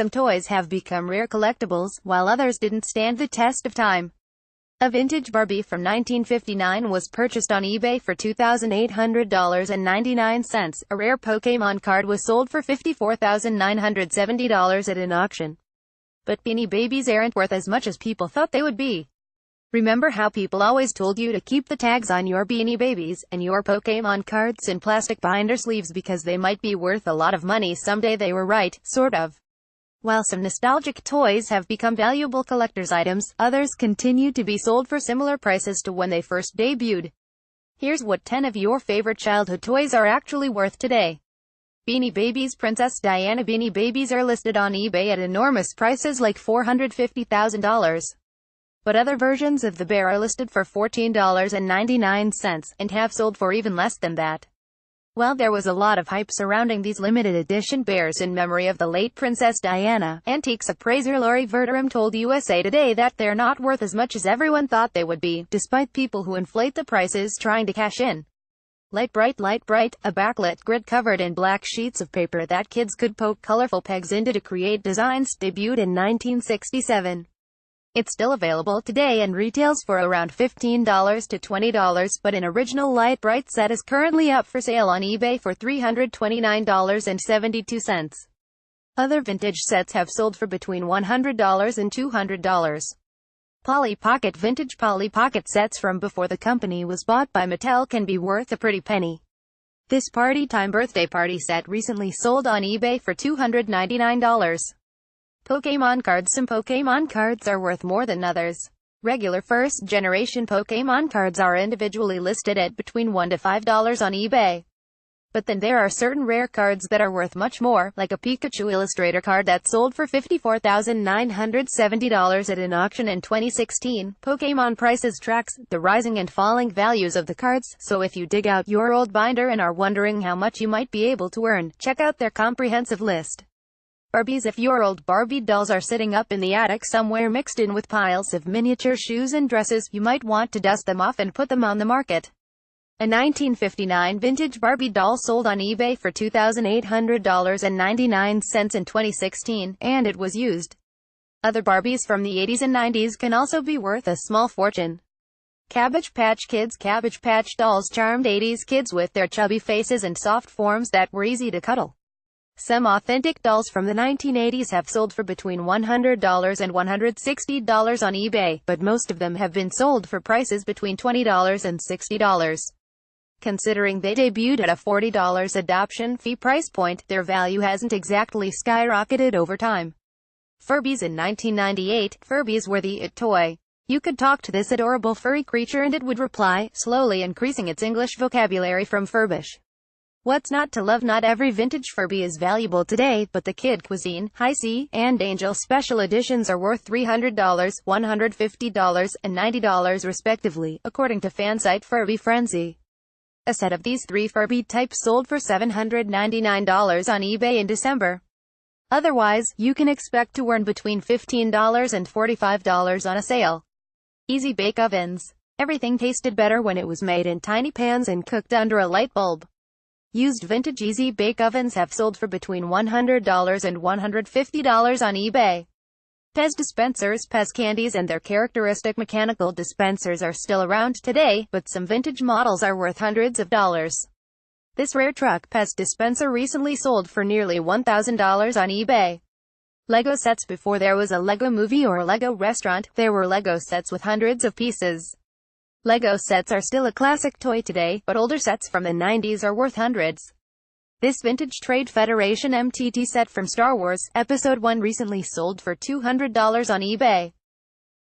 Some toys have become rare collectibles, while others didn't stand the test of time. A vintage Barbie from 1959 was purchased on eBay for $2,800.99. A rare Pokémon card was sold for $54,970 at an auction. But Beanie Babies aren't worth as much as people thought they would be. Remember how people always told you to keep the tags on your Beanie Babies and your Pokémon cards in plastic binder sleeves because they might be worth a lot of money someday? They were right, sort of. While some nostalgic toys have become valuable collector's items, others continue to be sold for similar prices to when they first debuted. Here's what 10 of your favorite childhood toys are actually worth today. Beanie Babies. Princess Diana Beanie Babies are listed on eBay at enormous prices like $450,000. But other versions of the bear are listed for $14.99, and have sold for even less than that. Well, there was a lot of hype surrounding these limited edition bears in memory of the late Princess Diana. Antiques appraiser Lori Verderam told USA Today that they're not worth as much as everyone thought they would be, despite people who inflate the prices trying to cash in. Light Bright, a backlit grid covered in black sheets of paper that kids could poke colorful pegs into to create designs, debuted in 1967. It's still available today and retails for around $15 to $20, but an original Light Bright set is currently up for sale on eBay for $329.72. Other vintage sets have sold for between $100 and $200. Polly Pocket. Vintage Polly Pocket sets from before the company was bought by Mattel can be worth a pretty penny. This Party Time birthday party set recently sold on eBay for $299. Pokémon cards. Some Pokémon cards are worth more than others. Regular first-generation Pokémon cards are individually listed at between $1 to $5 on eBay. But then there are certain rare cards that are worth much more, like a Pikachu Illustrator card that sold for $54,970 at an auction in 2016. Pokémon Prices tracks the rising and falling values of the cards, so if you dig out your old binder and are wondering how much you might be able to earn, check out their comprehensive list. Barbies. If your old Barbie dolls are sitting up in the attic somewhere mixed in with piles of miniature shoes and dresses, you might want to dust them off and put them on the market. A 1959 vintage Barbie doll sold on eBay for $2,800.99 in 2016, and it was used. Other Barbies from the 80s and 90s can also be worth a small fortune. Cabbage Patch Kids. Cabbage Patch dolls charmed 80s kids with their chubby faces and soft forms that were easy to cuddle. Some authentic dolls from the 1980s have sold for between $100 and $160 on eBay, but most of them have been sold for prices between $20 and $60. Considering they debuted at a $40 adoption fee price point, their value hasn't exactly skyrocketed over time. Furbies. In 1998, Furbies were the it toy. You could talk to this adorable furry creature and it would reply, slowly increasing its English vocabulary from Furbish. What's not to love? Not every vintage Furby is valuable today, but the Kid Cuisine, High C, and Angel special editions are worth $300, $150, and $90 respectively, according to fansite Furby Frenzy. A set of these three Furby types sold for $799 on eBay in December. Otherwise, you can expect to earn between $15 and $45 on a sale. Easy Bake Ovens. Everything tasted better when it was made in tiny pans and cooked under a light bulb. Used vintage Easy Bake Ovens have sold for between $100 and $150 on eBay. Pez dispensers. Pez candies and their characteristic mechanical dispensers are still around today, but some vintage models are worth hundreds of dollars. This rare truck Pez dispenser recently sold for nearly $1,000 on eBay. Lego sets. Before there was a Lego movie or a Lego restaurant, there were Lego sets with hundreds of pieces. Lego sets are still a classic toy today, but older sets from the 90s are worth hundreds. This vintage Trade Federation MTT set from Star Wars Episode 1 recently sold for $200 on eBay.